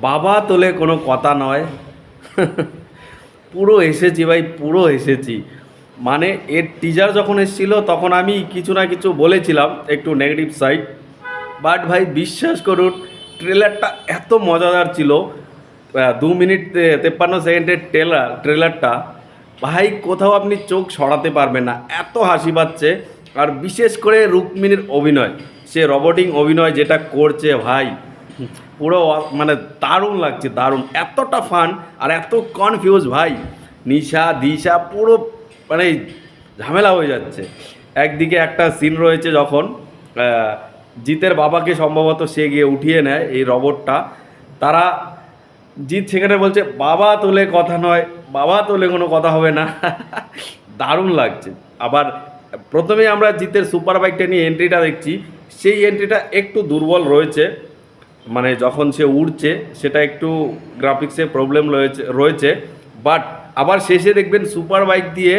বাবা তোলে কোনো কথা নয়। পুরো এসেছি ভাই, পুরো এসেছি। মানে এর টিজার যখন এসেছিল তখন আমি কিছু না কিছু বলেছিলাম একটু নেগেটিভ সাইড, বাট ভাই বিশ্বাস করুন ট্রেলারটা এত মজাদার ছিল। 2 মিনিট 53 সেকেন্ডের ট্রেলারটা ভাই কোথাও আপনি চোখ সরাতে পারবেন না, এত হাসি পাচ্ছে। আর বিশেষ করে রুক্মিণীর অভিনয়, সে রোবটিং অভিনয় যেটা করছে ভাই, পুরো মানে দারুণ লাগছে, দারুণ, এতটা ফান আর এত কনফিউজ ভাই। নিশা দিশা পুরো মানে ঝামেলা হয়ে যাচ্ছে। একদিকে একটা সিন রয়েছে যখন জিতের বাবাকে সম্ভবত সে গিয়ে উঠিয়ে নেয় এই রোবটটা, তারা জিৎ সেখানে বলছে বাবা তোলে কথা নয়, বাবা তোলে কোনো কথা হবে না। দারুণ লাগছে। আবার প্রথমেই আমরা জিতের সুপার বাইকটা নিয়ে এন্ট্রিটা দেখছি, সেই এন্ট্রিটা একটু দুর্বল রয়েছে, মানে যখন সে উড়ছে সেটা একটু গ্রাফিক্সে প্রবলেম রয়েছে। বাট আবার শেষে দেখবেন সুপার বাইক দিয়ে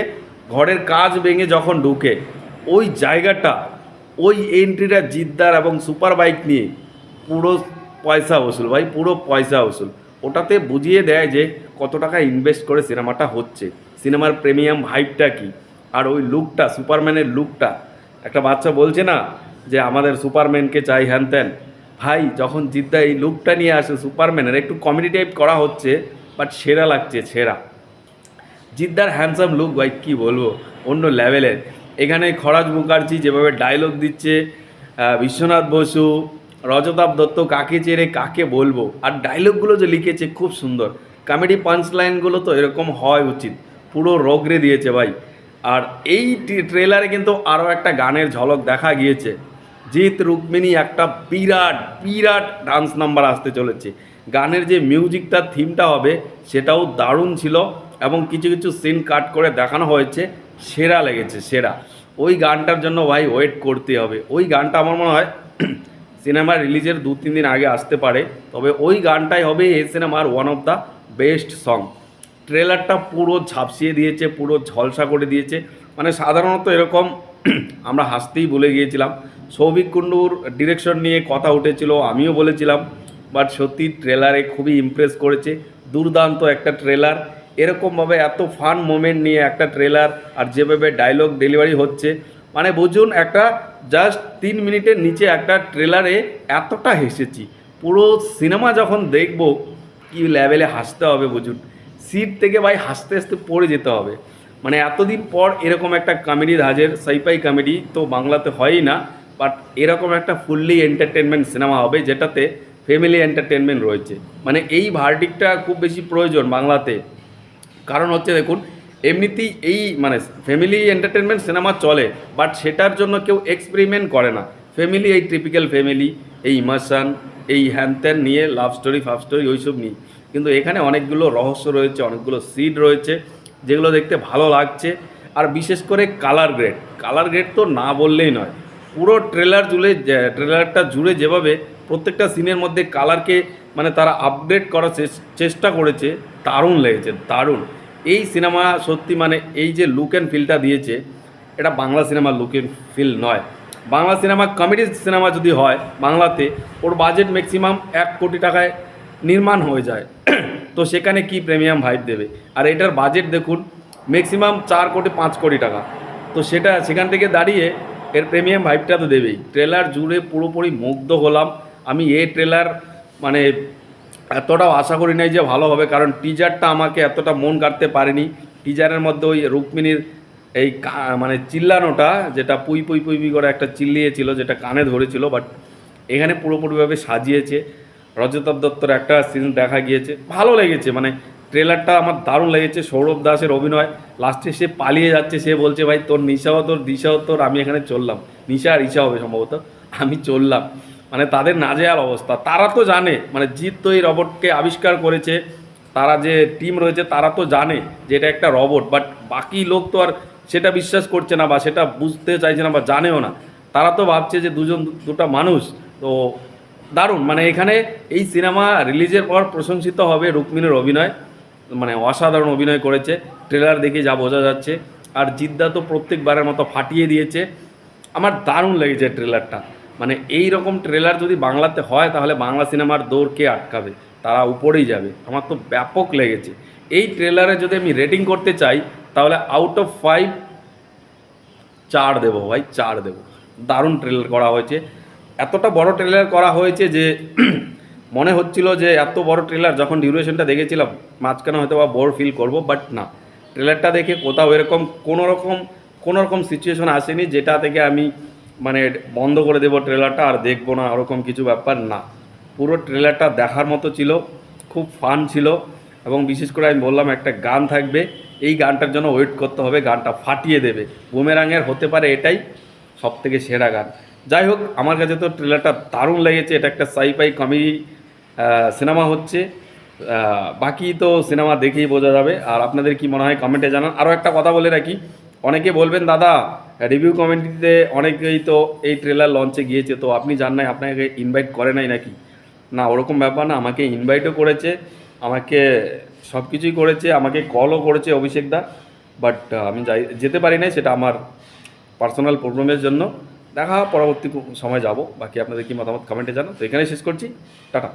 ঘরের কাজ ভেঙে যখন ঢুকে ওই জায়গাটা, ওই এন্ট্রিটা জিদ্দার এবং সুপার বাইক নিয়ে পুরো পয়সা ওসুল ভাই, পুরো পয়সা ওসুল। ওটাতে বুঝিয়ে দেয় যে কত টাকা ইনভেস্ট করে সিনেমাটা হচ্ছে, সিনেমার প্রিমিয়াম হাইপটা কী। আর ওই লুকটা, সুপারম্যানের লুকটা, একটা বাচ্চা বলছে না যে আমাদের সুপারম্যানকে চাই হ্যান ত্যান, ভাই যখন জিদ্দা এই লুকটা নিয়ে আসে সুপারম্যানের, একটু কমেডি টাইপ করা হচ্ছে বাট সেরা লাগছে, সেরা। জিদ্দার হ্যান্ডসাম লুক ভাই কী বলবো, অন্য লেভেলের। এখানে খরাজ মুখার্জি যেভাবে ডায়লগ দিচ্ছে, বিশ্বনাথ বসু, রজতাভ দত্ত, কাকে চেরে কাকে বলবো, আর ডায়লগগুলো যে লিখেছে খুব সুন্দর। কমেডি পাঞ্চ লাইনগুলো তো এরকম হওয়াই উচিত, পুরো রগড়ে দিয়েছে ভাই। আর এই ট্রেলারে কিন্তু আরও একটা গানের ঝলক দেখা গিয়েছে। জিৎ রুক্মিণী একটা বিরাট বিরাট ডান্স নাম্বার আসতে চলেছে। গানের যে মিউজিকটা, থিমটা হবে সেটাও দারুণ ছিল, এবং কিছু কিছু সিন কাট করে দেখানো হয়েছে, সেরা লেগেছে, সেরা। ওই গানটার জন্য ভাই ওয়েট করতে হবে। ওই গানটা আমার মনে হয় সিনেমা রিলিজের 2-3 দিন আগে আসতে পারে, তবে ওই গানটাই হবে এই সিনেমার one of the best song. ট্রেলারটা পুরো ঝাপসিয়ে দিয়েছে, পুরো ঝলসা করে দিয়েছে। মানে সাধারণত এরকম আমরা হাসতেই ভুলে গিয়েছিলাম। সৌভিক কুণ্ডুর ডিরেকশন নিয়ে কথা উঠেছিল, আমিও বলেছিলাম, বাট সত্যি ট্রেলারে খুবই ইমপ্রেস করেছে। দুর্দান্ত একটা ট্রেলার, এরকমভাবে এত ফান মোমেন্ট নিয়ে একটা ট্রেলার, আর যেভাবে ডায়লগ ডেলিভারি হচ্ছে, মানে বুঝুন একটা জাস্ট 3 মিনিটের নিচে একটা ট্রেলারে এতটা হেসেছি। পুরো সিনেমা যখন দেখব কী লেভেলে হাসতে হবে বুঝুন, সিট থেকে ভাই হাসতে হাসতে পড়ে যেতে হবে। মানে এতদিন পর এরকম একটা কমেডি ধাঁচের সাইফাই কমেডি তো বাংলাতে হয়ই না, বাট এরকম একটা ফুললি এন্টারটেনমেন্ট সিনেমা হবে যেটাতে ফ্যামিলি এন্টারটেনমেন্ট রয়েছে। মানে এই ভার্ডিকটা খুব বেশি প্রয়োজন বাংলাতে। কারণ হচ্ছে দেখুন, এমনিতেই এই মানে ফ্যামিলি এন্টারটেনমেন্ট সিনেমা চলে, বাট সেটার জন্য কেউ এক্সপেরিমেন্ট করে না। ফ্যামিলি, এই টিপিক্যাল ফ্যামিলি, এই ইমোশন, এই হ্যান নিয়ে, লাভ স্টোরি ফাভ স্টোরি ওইসব নিয়ে। কিন্তু এখানে অনেকগুলো রহস্য রয়েছে, অনেকগুলো সিড রয়েছে যেগুলো দেখতে ভালো লাগছে। আর বিশেষ করে কালার গ্রেড তো না বললেই নয়। পুরো ট্রেলারটা জুড়ে যেভাবে প্রত্যেকটা সিনের মধ্যে কালারকে মানে তারা আপডেট করার চেষ্টা করেছে, দারুণ লেগেছে, দারুণ। এই সিনেমা সত্যি মানে এই যে লুক অ্যান্ড ফিলটা দিয়েছে, এটা বাংলা সিনেমার লুক অ্যান্ড ফিল নয়। বাংলা সিনেমা কমেডি সিনেমা যদি হয় বাংলাতে, ওর বাজেট ম্যাক্সিমাম 1 কোটি টাকায় নির্মাণ হয়ে যায়। তো সেখানে কি প্রিমিয়াম ভাইব দেবে? আর এটার বাজেট দেখুন ম্যাক্সিমাম 4 কোটি 5 কোটি টাকা। তো সেখান থেকে দাঁড়িয়ে এর প্রিমিয়াম ভাইবটা তো দেবেই। ট্রেলার জুড়ে পুরোপুরি মুগ্ধ হলাম আমি। এই ট্রেলার মানে এতটাও আশা করি নাই যে ভালো হবে, কারণ টিজারটা আমাকে এতটা মন কাটতে পারেনি। টিজারের মধ্যে ওই রুক্মিণীর এই মানে চিল্লানোটা, যেটা পুই পুই পুই পুই করে একটা চিল্লিয়েছিল, যেটা কানে ধরেছিল, বাট এখানে পুরোপুরিভাবে সাজিয়েছে। রজতাভ দত্তর একটা সিন দেখা গিয়েছে, ভালো লেগেছে। মানে ট্রেলারটা আমার দারুণ লেগেছে। সৌরভ দাসের অভিনয়, লাস্টে সে পালিয়ে যাচ্ছে, সে বলছে ভাই তোর নিশাও তোর দিশাও তোর, আমি এখানে চললাম। নিশা আর ঈশা হবে সম্ভবত, আমি চললাম। মানে তাদের নাজেহাল অবস্থা। তারা তো জানে, মানে জিৎ তো এই রোবটকে আবিষ্কার করেছে, তারা যে টিম রয়েছে তারা তো জানে যে এটা একটা রোবট, বাট বাকি লোক তো আর সেটা বিশ্বাস করছে না, বা সেটা বুঝতে চাইছে না, বা জানেও না। তারা তো ভাবছে যে দুটা মানুষ। তো দারুণ, মানে এখানে এই সিনেমা রিলিজের পর প্রশংসিত হবে রুক্মিণীর অভিনয়, মানে অসাধারণ অভিনয় করেছে, ট্রেলার দেখে যা বোঝা যাচ্ছে। আর জিদ্দা তো প্রত্যেকবারের মতো ফাটিয়ে দিয়েছে। আমার দারুণ লেগেছে ট্রেলারটা। মানে এই রকম ট্রেলার যদি বাংলাতে হয় তাহলে বাংলা সিনেমার দৌড় কে আটকাবে, তারা উপরেই যাবে। আমার তো ব্যাপক লেগেছে। এই ট্রেলারে যদি আমি রেটিং করতে চাই তাহলে আউট অফ 5 4 দেবো ভাই, 4 দেবো। দারুণ ট্রেলার করা হয়েছে, এতটা বড় ট্রেলার করা হয়েছে যে মনে হচ্ছিল যে এত বড় ট্রেলার, যখন ডিউরেশনটা দেখেছিলাম মাঝখানে হয়তো বা বোর ফিল করব, বাট না, ট্রেলারটা দেখে কোথাও এরকম কোনো রকম সিচুয়েশন আসেনি যেটা থেকে আমি মানে বন্ধ করে দেবো ট্রেলারটা আর দেখবো না, ওরকম কিছু ব্যাপার না। পুরো ট্রেলারটা দেখার মতো ছিল, খুব ফান ছিল। এবং বিশেষ করে আমি বললাম একটা গান থাকবে, এই গানটার জন্য ওয়েট করতে হবে, গানটা ফাটিয়ে দেবে। বুমেরাঙের হতে পারে এটাই সবথেকে সেরা গান। যাই হোক, আমার কাছে তো ট্রেলারটা দারুণ লেগেছে। এটা একটা সাইফাই কমেডি সিনেমা হচ্ছে। বাকি তো সিনেমা দেখেই বোঝা যাবে। আর আপনাদের কি মনে হয় কমেন্টে জানান। আরও একটা কথা বলে রাখি, অনেকে বলবেন দাদা রিভিউ কমেন্টে অনেকেই তো এই ট্রেলার লঞ্চে গিয়েছে, তো আপনি জান নাই, আপনাকে ইনভাইট করে নাই নাকি? না, ওরকম ব্যাপার না, আমাকে ইনভাইটও করেছে, আমাকে সব কিছুই করেছে, আমাকে কলও করেছে অভিষেক দা। বাট আমি যেতে পারি নাই, সেটা আমার পার্সোনাল প্রবলেমের জন্য। দেখা পরবর্তী সময় যাব। বাকি আপনাদের কি মতামত কমেন্টে জানান। তো এখানেই শেষ করছি, টাটা।